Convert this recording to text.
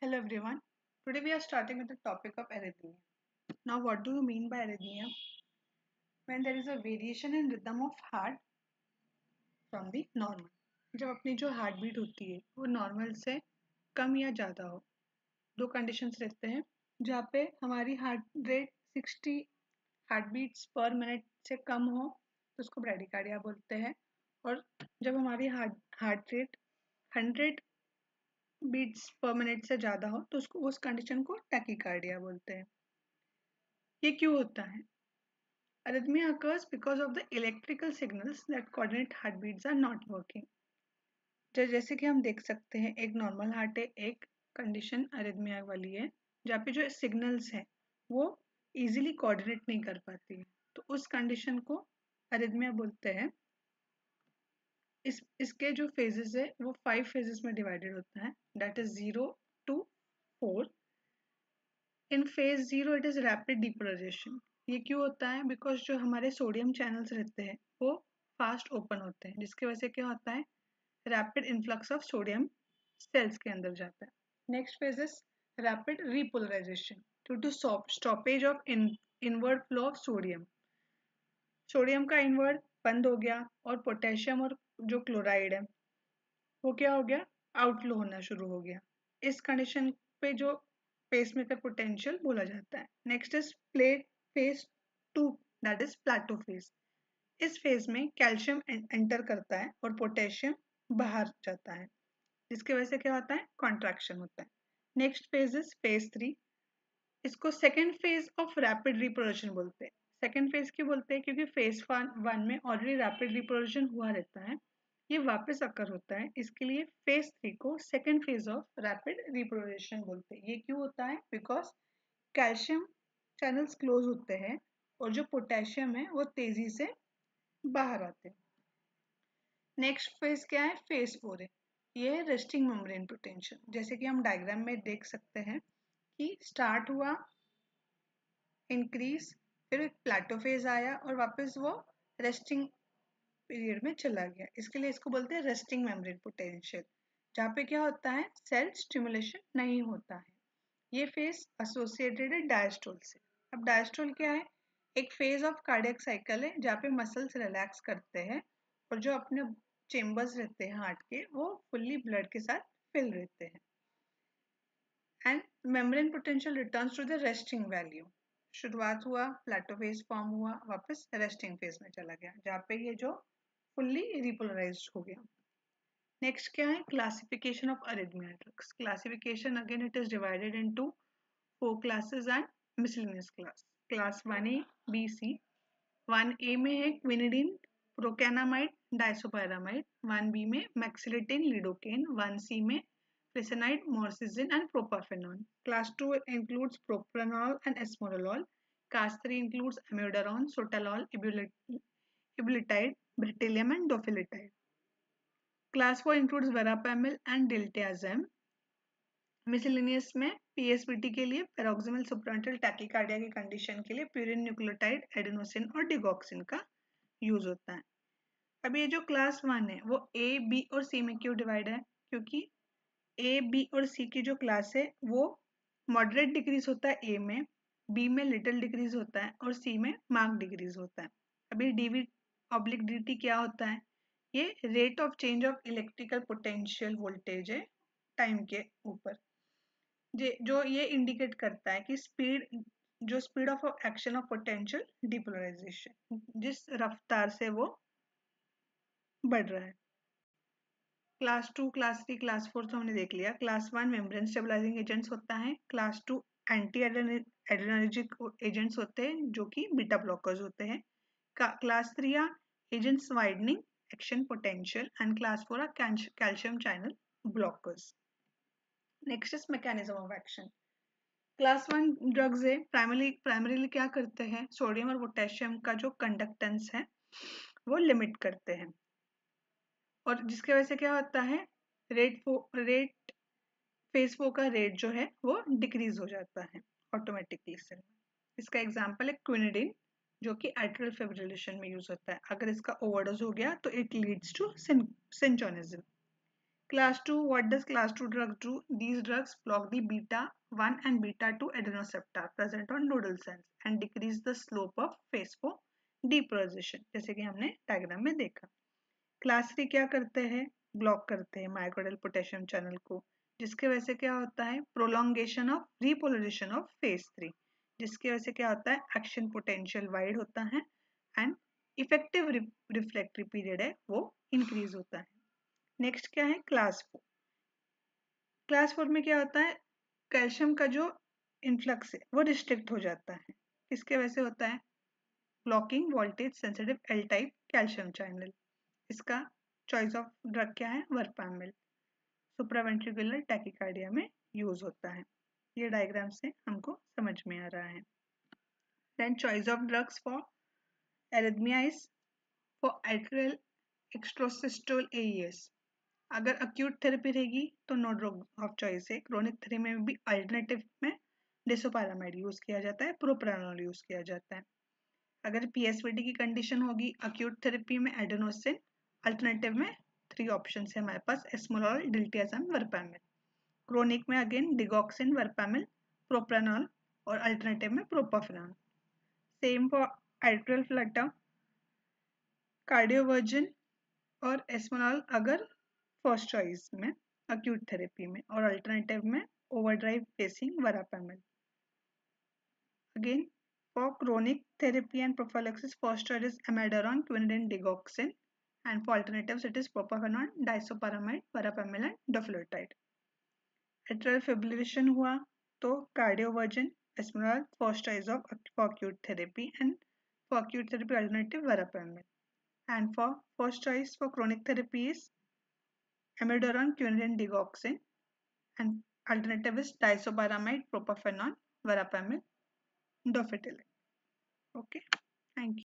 Hello everyone. Today we are starting with the topic of arrhythmia. Now, what do you mean by arrhythmia? When there is a variation in rhythm of heart from the normal. जब अपनी जो heart beat होती है वो normal से कम या ज़्यादा हो. दो कंडीशंस रहते हैं जहाँ पे हमारी heart rate 60 heart beats per minute से कम हो तो उसको ब्रैडिकार्डिया बोलते हैं. और जब हमारी heart rate 100 beats per minute से ज़्यादा हो तो उसको उस कंडीशन को टैकीकार्डिया बोलते हैं. ये क्यों होता है? Arrhythmia occurs because of the electrical signals that coordinate heartbeats are not working. जैसे कि हम देख सकते हैं एक नॉर्मल हार्ट है, एक कंडीशन अरिथमिया वाली है जहाँ पे जो सिग्नल्स हैं वो इजीली कोऑर्डिनेट नहीं कर पाती है, तो उस कंडीशन को अरिथमिया बोलते हैं. इसके जो फेजेस है वो 5 फेजेस में डिवाइडेड होता है, that is 0 to 4. In phase 0 it is rapid depolarization. ये क्यों होता है? बिकॉज जो हमारे सोडियम चैनल्स रहते हैं वो फास्ट ओपन होते हैं, जिसकी वजह से क्या होता है, rapid influx of sodium cells के अंदर जाता है. Next phase is rapid repolarization due to stoppage of inward flow of sodium. Sodium का इनवर्ड बंद हो गया और पोटेशियम और जो क्लोराइड है वो क्या हो गया, आउटफ्लो होना शुरू हो गया. इस कंडीशन पे जो पेसमेकर पोटेंशियल बोला जाता है. Next is phase 2, that is plateau phase. इस फेज में कैल्शियम एंटर करता है और पोटेशियम बाहर जाता है, जिसकी वजह से क्या होता है, कॉन्ट्रैक्शन होता है. Next phase is phase 3. इसको second phase of rapid reproduction बोलते हैं. सेकेंड फेज क्यों बोलते हैं? क्योंकि फेज 1 में ऑलरेडी रैपिड रिप्रोडक्शन हुआ रहता है, ये वापस अकर होता है, इसके लिए फेज 3 को second phase of rapid reproduction बोलते हैं. ये क्यों होता है? बिकॉज कैल्शियम चैनल्स क्लोज होते हैं और जो पोटेशियम है वो तेजी से बाहर आते हैं. नेक्स्ट फेज क्या है? फेज 4 है. ये है रेस्टिंग मेम्ब्रेन पोटेंशियल. जैसे कि हम डायग्राम में देख सकते हैं कि स्टार्ट हुआ इंक्रीज, फिर एक प्लेटो फेज आया और वापस वो रेस्टिंग पीरियड में चला गया. इसके लिए इसको बोलते हैं रेस्टिंग मेम्ब्रेन पोटेंशियल, जहाँ पे क्या होता है, सेल स्टिमुलेशन नहीं होता है. ये फेज एसोसिएटेड है डायस्ट्रोल से. अब डायस्ट्रोल क्या है? एक फेज ऑफ कार्डियक साइकिल है जहाँ पे मसल्स रिलैक्स करते हैं और जो अपने चेम्बर्स रहते हैं हार्ट के वो फुल्ली ब्लड के साथ फिल रहते हैं. And membrane potential returns to the resting value. शुरुआत हुआ, प्लेटो फेज फॉर्म हुआ, वापस रेस्टिंग फेज में चला गया, जहाँ पे ये जो फुल्ली रिपोलराइज्ड हो गया. नेक्स्ट क्या है? Classification of arrhythmia drugs. Classification again it is divided into 4 classes and miscellaneous class. Class 1A, B, C. 1A में है क्विनिडीन, प्रोकैनामाइड, डाइसोपायरामाइड. 1B में मैक्सिलिटिन, लिडोकेन. 1C में flecainide, moricizine and propafenone. Class 2 includes propranolol and esmorolol. Class 3 includes amiodarone, sotalol, ibuletide, beryllium and dofilitide. Class 4 includes verapamil and diltiazem. Miscellaneous में पीएसपीटी के लिए paroxysmal supramental tachycardia की condition के लिए purine nucleotide, adenosine और digoxin का use होता है. अब ये जो क्लास 1 है वो ए, बी और सी में क्यों डिवाइड है? क्योंकि ए, बी और सी की जो क्लास है वो मॉडरेट डिक्रीज होता है ए में, बी में लिटिल डिक्रीज होता है और सी में मार्क डिक्रीज होता है. अभी डीवी ऑब्लिक डी क्या होता है? ये rate of change of electrical potential voltage है टाइम के ऊपर, जो ये इंडिकेट करता है कि speed of action of potential depolarization, जिस रफ्तार से वो बढ़ रहा है. क्लास 2, क्लास 3, क्लास 4 तो हमने देख लिया. क्लास 1 मेम्ब्रेन स्टेबलाइजिंग एजेंट्स होता है. क्लास 2 एंटी एड्रेनर्जिक एजेंट्स होते हैं जो कि बीटा ब्लॉकर्स होते हैं. Class 3 are agents widening action potential and class 4 are calcium channel blockers. Next is mechanism of action. Class 1 drugs है, प्राइमरीली क्या करते हैं, सोडियम और पोटेशियम का जो कंडक्टेंस है वो लिमिट करते हैं और जिसकी वजह से क्या होता है, रेट फेज 4 का रेट जो है वो डिक्रीज हो जाता है ऑटोमेटिकली सेल में. इसका एग्जांपल है क्विनिडीन, जो कि एट्रियल फिब्रिलेशन में यूज होता है. अगर इसका ओवरडोज हो गया तो it leads to cinchonism. Class 2, what does class 2 drugs do? These drugs block the beta 1 and beta 2 adrenoceptor present on nodal cells and decrease the slope of phase 4 depolarization, जैसे कि हमने डायग्राम में देखा. Class 3 क्या करते हैं? Block करते हैं माइक्रोडल पोटेशियम चैनल को, जिसके वजह से क्या होता है? Prolongation of repolarization of phase 3, जिसकी वजह से क्या होता है? एक्शन पोटेंशियल वाइड होता है एंड इफेक्टिव रिफ्लेक्टरी पीरियड है वो इंक्रीज होता है. नेक्स्ट क्या है? क्लास 4. क्लास 4 में क्या होता है? कैल्शियम का जो इन्फ्लक्स है वो रिस्ट्रिक्ट हो जाता है. किसके वजह से होता है? Blocking voltage sensitive L type calcium channel. इसका चॉइस ऑफ ड्रग क्या है? वर्पामिल. सुप्रावेंट्रिकुलर टैकिकार्डिया में यूज होता है. ये डायग्राम से हमको समझ में आ रहा है. Then choice of drugs for arrhythmia is for atrial extrasystole AES. अगर अक्यूट थेरेपी रहेगी तो नो ड्रग ऑफ चॉइस है. क्रोनिक थेरेपी में भी अल्टरनेटिव में डिसोपारामाइड यूज किया जाता है, प्रोप्रानोल यूज किया जाता है. अगर पीएसवीडी की कंडीशन होगी अक्यूट थेरेपी में एडेनोसिन, अल्टरनेटिव में 3 ऑप्शन है हमारे पास, एस्मोलॉल, डिल्टियाज़ाम, वर्पामिल. क्रोनिक में अगेन डिगॉक्सिन, वर्पामिल, प्रोप्रानोल और अल्टरनेटिव में propafenone. Same for atrial flutter, cardioversion और एस्मोलॉल अगर फर्स्ट चॉइस में अक्यूट थेरेपी में, और अल्टरनेटिव में overdrive pacing verapamil. Again for chronic therapy and prophylaxis first choice is amiodarone, quinidine, digoxin, and for alternatives it is propafenone, disoparamide, verapamil and doflurotide. Atrial fibrillation हुआ तो cardioversion, esmolol first choice of for acute therapy, and for acute therapy alternative verapamil. And for first choice for chronic therapy is amiodarone, quinidine, digoxin, and alternative is disoparamide, propafenone, verapamil, dofetilide. Okay, thank you.